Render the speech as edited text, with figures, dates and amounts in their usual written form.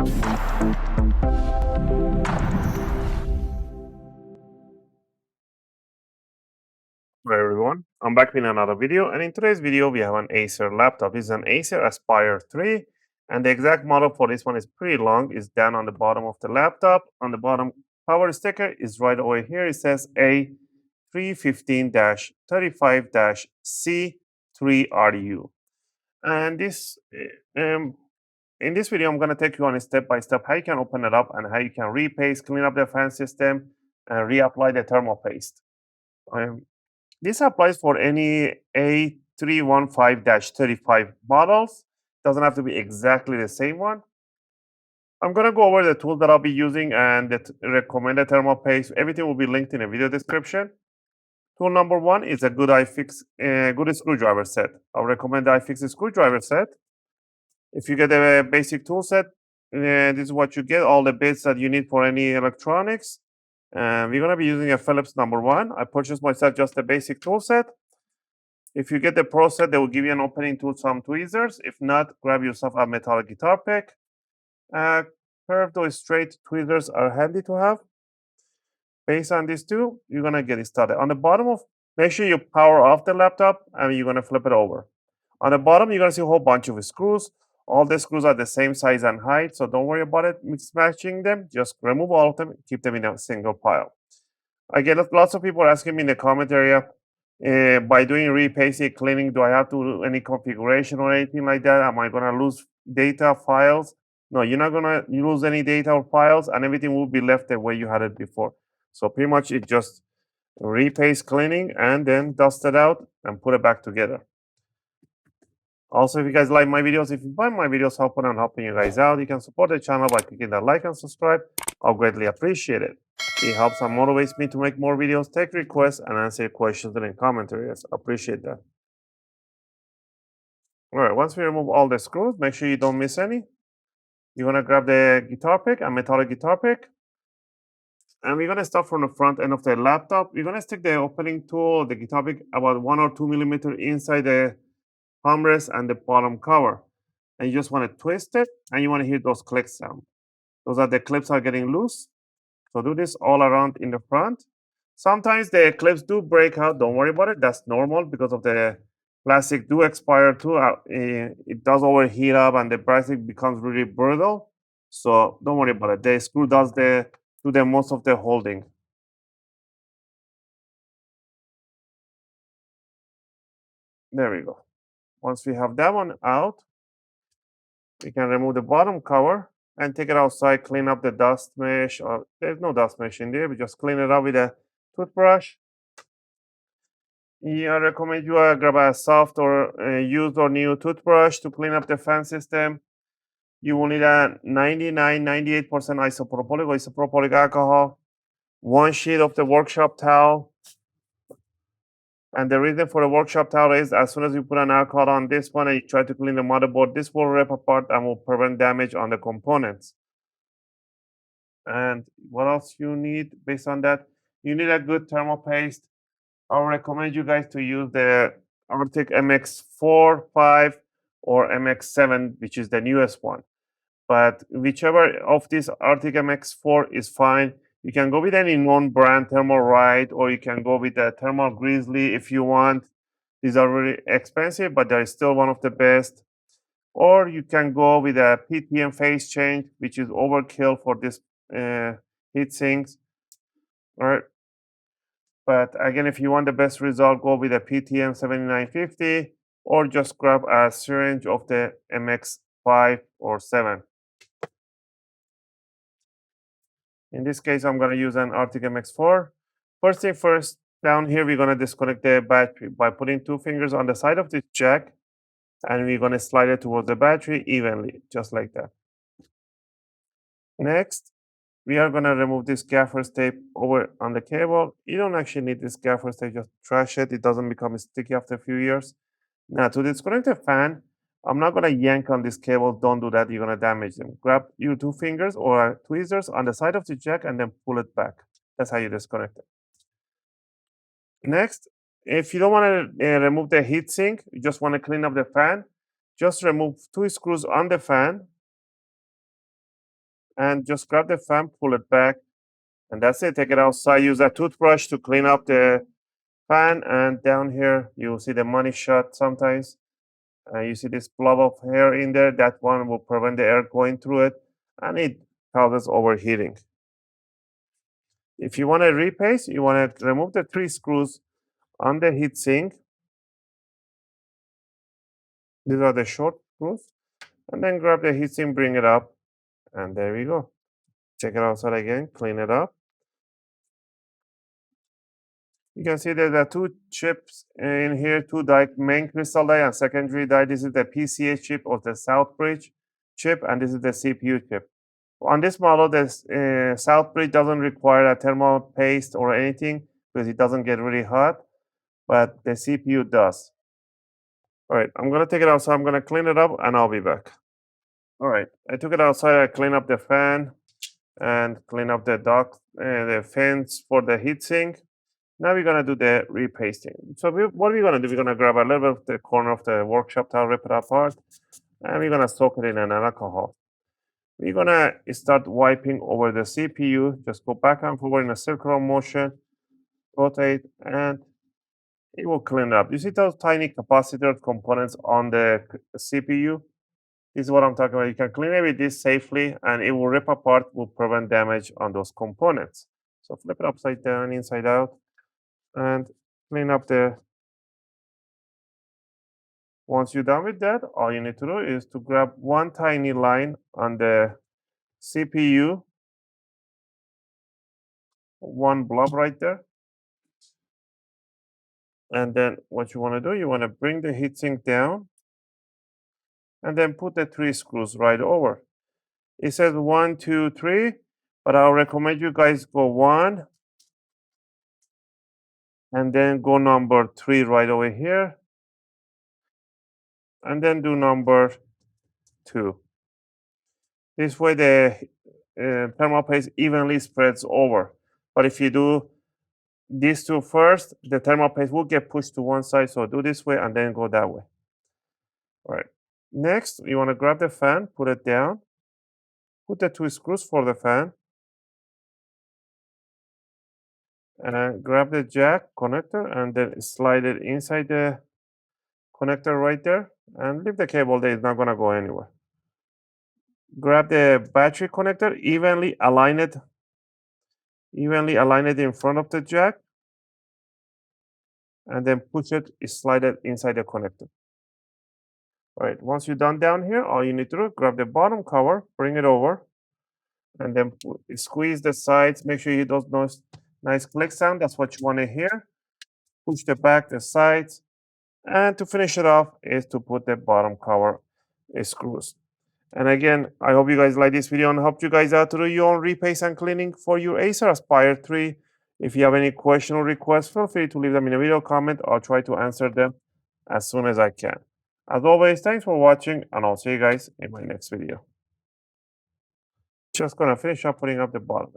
Hello everyone, I'm back with another video, and in today's video we have an Acer laptop. It's an Acer Aspire 3, and the exact model for this one is pretty long. It's down on the bottom of the laptop. On the bottom power sticker is right over here. It says A315-35-C3RU. And in this video I'm going to take you on a step-by-step how you can open it up and how you can repaste, clean up the fan system, and reapply the thermal paste. This applies for any A315-35 models. Doesn't have to be exactly the same one. I'm going to go over the tools that I'll be using and the recommended thermal paste. Everything will be linked in the video description. Tool number one is a good good screwdriver set. I'll recommend the iFix screwdriver set. If you get a basic tool set, this is what you get, all the bits that you need for any electronics. We're going to be using a Phillips number one. I purchased myself just a basic tool set. If you get the Pro set, they will give you an opening tool, some tweezers. If not, grab yourself a metal guitar pick. Curved or straight tweezers are handy to have. Based on these two, you're going to get it started. On the bottom make sure you power off the laptop and you're going to flip it over. On the bottom, you're going to see a whole bunch of screws. All the screws are the same size and height, so don't worry about it mismatching them. Just remove all of them, keep them in a single pile. I get lots of people asking me in the comment area, by doing repasting, cleaning, do I have to do any configuration or anything like that? Am I going to lose data files? No, you're not going to lose any data or files, and everything will be left the way you had it before. So pretty much it just repaste cleaning and then dust it out and put it back together. Also, if you guys like my videos, if you find my videos helpful and helping you guys out, you can support the channel by clicking that like and subscribe. I'll greatly appreciate it. It helps and motivates me to make more videos, take requests, and answer questions in the comment areas. Appreciate that. All right, once we remove all the screws, make sure you don't miss any. You're going to grab the guitar pick, a metallic guitar pick. And we're going to start from the front end of the laptop. We're going to stick the opening tool, the guitar pick, about 1 or 2 millimeters inside the armrest and the bottom cover. And you just want to twist it, and you want to hear those click sound. Those are the clips are getting loose. So do this all around in the front. Sometimes the clips do break out. Don't worry about it. That's normal because of the plastic do expire too. It does overheat up and the plastic becomes really brittle. So don't worry about it. The screw does do the most of the holding. There we go. Once we have that one out, we can remove the bottom cover and take it outside, clean up the dust mesh. Or there's no dust mesh in there. We just clean it up with a toothbrush. I recommend you grab a soft or used or new toothbrush to clean up the fan system. You will need a 98% isopropylic or isopropylic alcohol, 1 sheet of the workshop towel. And the reason for the workshop towel is as soon as you put an alcohol on this one and you try to clean the motherboard, this will rip apart and will prevent damage on the components. And what else you need based on that? You need a good thermal paste. I would recommend you guys to use the Arctic MX4, 5, or MX7, which is the newest one. But whichever of these Arctic MX4 is fine. You can go with any known brand, Thermal Ride, or you can go with the Thermal Grizzly if you want. These are really expensive, but they're still one of the best. Or you can go with a PTM phase change, which is overkill for this heat sinks. All right. But again, if you want the best result, go with a PTM 7950 or just grab a syringe of the MX5 or 7. In this case, I'm going to use an Arctic MX4. First thing first, down here, we're going to disconnect the battery by putting 2 fingers on the side of this jack, and we're going to slide it towards the battery evenly, just like that. Next, we are going to remove this gaffer's tape over on the cable. You don't actually need this gaffer's tape, just trash it. It doesn't become sticky after a few years. Now, to disconnect the fan, I'm not going to yank on this cable. Don't do that. You're going to damage them. Grab your 2 fingers or tweezers on the side of the jack and then pull it back. That's how you disconnect it. Next, if you don't want to remove the heat sink, you just want to clean up the fan, just remove 2 screws on the fan and just grab the fan, pull it back, and that's it. Take it outside. Use a toothbrush to clean up the fan, and down here you'll see the money shot sometimes. You see this blob of hair in there. That one will prevent the air going through it, and it causes overheating. If you want to repaste, you want to remove the 3 screws on the heatsink. These are the short screws. And then grab the heatsink, bring it up, and there we go. Check it outside again, clean it up. You can see there's 2 chips in here, 2 die, main crystal die and secondary die. This is the PCA chip or the Southbridge chip, and this is the CPU chip. On this model, the Southbridge doesn't require a thermal paste or anything because it doesn't get really hot, but the CPU does. All right, I'm gonna take it outside. I'm gonna clean it up, and I'll be back. All right, I took it outside. I cleaned up the fan and clean up the dock, the fans for the heatsink. Now we're gonna do the repasting. So what we're gonna do, we're gonna grab a little bit of the corner of the workshop towel, rip it apart, and we're gonna soak it in an alcohol. We're gonna start wiping over the CPU. Just go back and forward in a circular motion, rotate, and it will clean up. You see those tiny capacitor components on the CPU? This is what I'm talking about. You can clean it with this safely, and it will rip apart, will prevent damage on those components. So flip it upside down, inside out, and clean up the. Once you're done with that, all you need to do is to grab one tiny line on the CPU, one blob right there. And then what you want to do, you want to bring the heatsink down and then put the 3 screws right over. It says 1, 2, 3, but I'll recommend you guys go 1 and then go number 3 right over here, and then do number 2. This way the thermal paste evenly spreads over. But if you do these 2 first, the thermal paste will get pushed to one side. So do this way and then go that way. All right. Next, you want to grab the fan, put it down, put the 2 screws for the fan, and grab the jack connector and then slide it inside the connector right there, and leave the cable there. It's not going to go anywhere. Grab the battery connector, evenly align it in front of the jack, and then push it, slide it inside the connector. All right, once you're done down here, all you need to do, grab the bottom cover, bring it over, and then squeeze the sides. Make sure you hear those nice click sound. That's what you want to hear. Push the back, the sides, and to finish it off is to put the bottom cover screws. And again, I hope you guys like this video and helped you guys out to do your own repaste and cleaning for your Acer Aspire 3. If you have any question or requests, feel free to leave them in a video comment. I'll try to answer them as soon as I can. As always, thanks for watching, and I'll see you guys in my next video. Just gonna finish up putting up the bottom.